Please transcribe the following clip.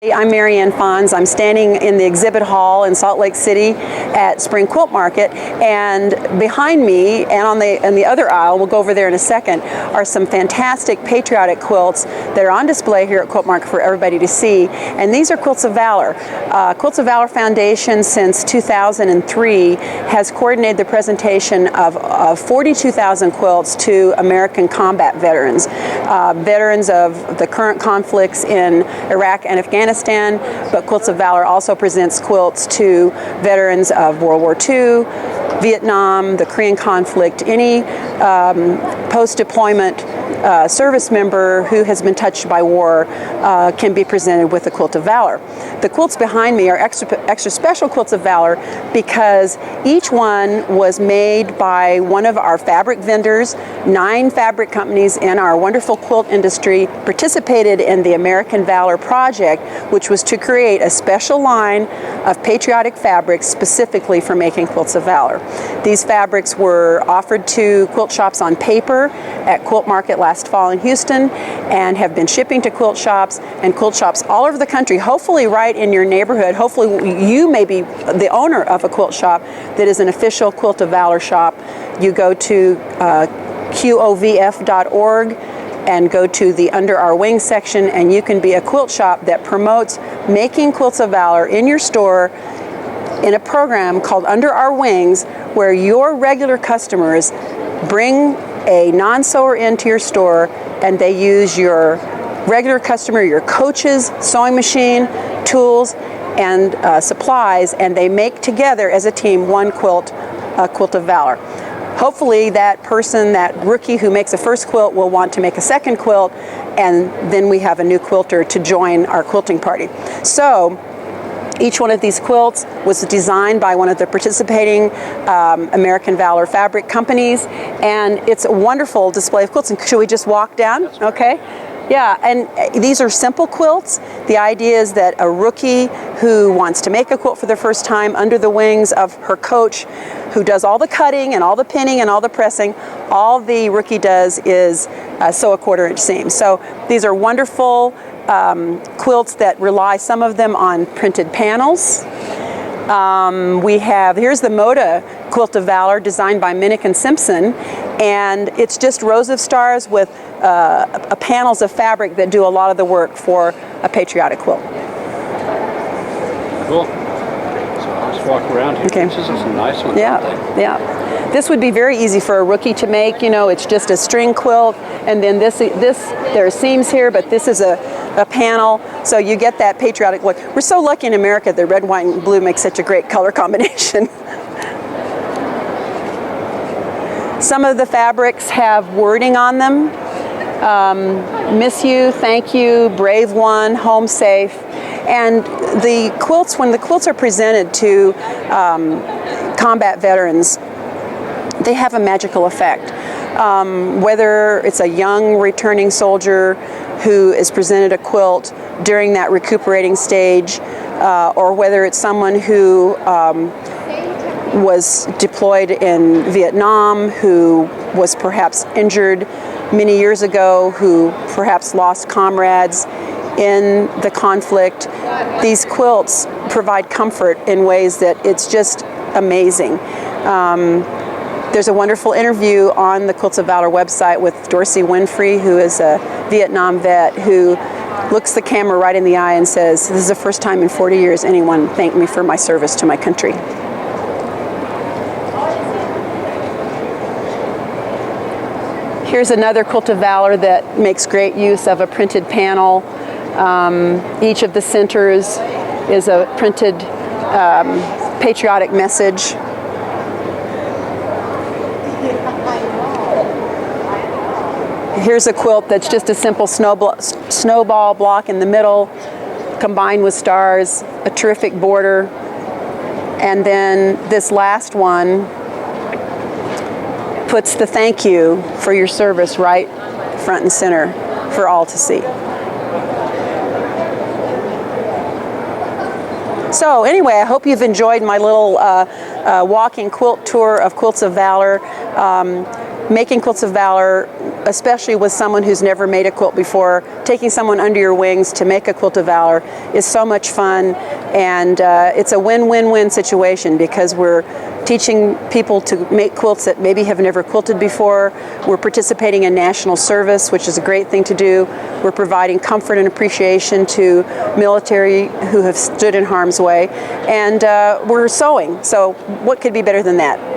I'm Ann Fons. I'm standing in the exhibit hall in Salt Lake City at Spring Quilt Market, and behind me and on the other aisle, we'll go over there in a second, are some fantastic patriotic quilts that are on display here at Quilt Market for everybody to see. And these are Quilts of Valor. Quilts of Valor Foundation since 2003 has coordinated the presentation of 42,000 quilts to American combat veterans, veterans of the current conflicts in Iraq and Afghanistan. But Quilts of Valor also presents quilts to veterans of World War II, Vietnam, the Korean conflict, any post-deployment service member who has been touched by war can be presented with the Quilt of Valor. The quilts behind me are extra special Quilts of Valor because each one was made by one of our fabric vendors. 9 fabric companies in our wonderful quilt industry participated in the American Valor Project, which was to create a special line of patriotic fabrics specifically for making Quilts of Valor. These fabrics were offered to quilt shops on paper at Quilt Market last fall in Houston and have been shipping to quilt shops and quilt shops all over the country, hopefully right in your neighborhood. Hopefully you may be the owner of a quilt shop that is an official Quilt of Valor shop. You go to qovf.org and go to the Under Our Wings section, and you can be a quilt shop that promotes making Quilts of Valor in your store in a program called Under Our Wings, where your regular customers bring a non-sewer into your store and they use your regular customer, your coach's sewing machine, tools, and supplies, and they make together as a team one quilt, a Quilt of Valor. Hopefully that person, that rookie who makes a first quilt, will want to make a second quilt, and then we have a new quilter to join our quilting party. So each one of these quilts was designed by one of the participating American Valor fabric companies, and it's a wonderful display of quilts. And should we just walk down? Okay. Yeah, and these are simple quilts. The idea is that a rookie who wants to make a quilt for the first time under the wings of her coach, who does all the cutting and all the pinning and all the pressing, all the rookie does is sew a 1/4-inch seam. So these are wonderful quilts that rely, some of them, on printed panels. Here's the Moda Quilt of Valor, designed by Minnick and Simpson, and it's just rows of stars with panels of fabric that do a lot of the work for a patriotic quilt. Cool. So I'll just walk around here. Okay. This is some nice ones. Yeah, yeah. This would be very easy for a rookie to make. You know, it's just a string quilt, and then there are seams here, but this is a panel, so you get that patriotic look. We're so lucky in America that red, white, and blue makes such a great color combination. Some of the fabrics have wording on them. Miss you, thank you, brave one, home safe. And the quilts, when the quilts are presented to combat veterans, they have a magical effect. Whether it's a young returning soldier who is presented a quilt during that recuperating stage, or whether it's someone who was deployed in Vietnam, who was perhaps injured many years ago, who perhaps lost comrades in the conflict. These quilts provide comfort in ways that it's just amazing. There's a wonderful interview on the Quilts of Valor website with Dorsey Winfrey, who is a Vietnam vet, who looks the camera right in the eye and says, "This is the first time in 40 years anyone thanked me for my service to my country." Here's another Quilt of Valor that makes great use of a printed panel. Each of the centers is a printed patriotic message. Here's a quilt that's just a simple snowball block in the middle, combined with stars, a terrific border. And then this last one puts the thank you for your service right front and center for all to see. So anyway, I hope you've enjoyed my little walking quilt tour of Quilts of Valor. Making Quilts of Valor especially with someone who's never made a quilt before, taking someone under your wings to make a Quilt of Valor is so much fun, and it's a win-win-win situation because we're teaching people to make quilts that maybe have never quilted before. We're participating in national service, which is a great thing to do. We're providing comfort and appreciation to military who have stood in harm's way, and we're sewing. So what could be better than that?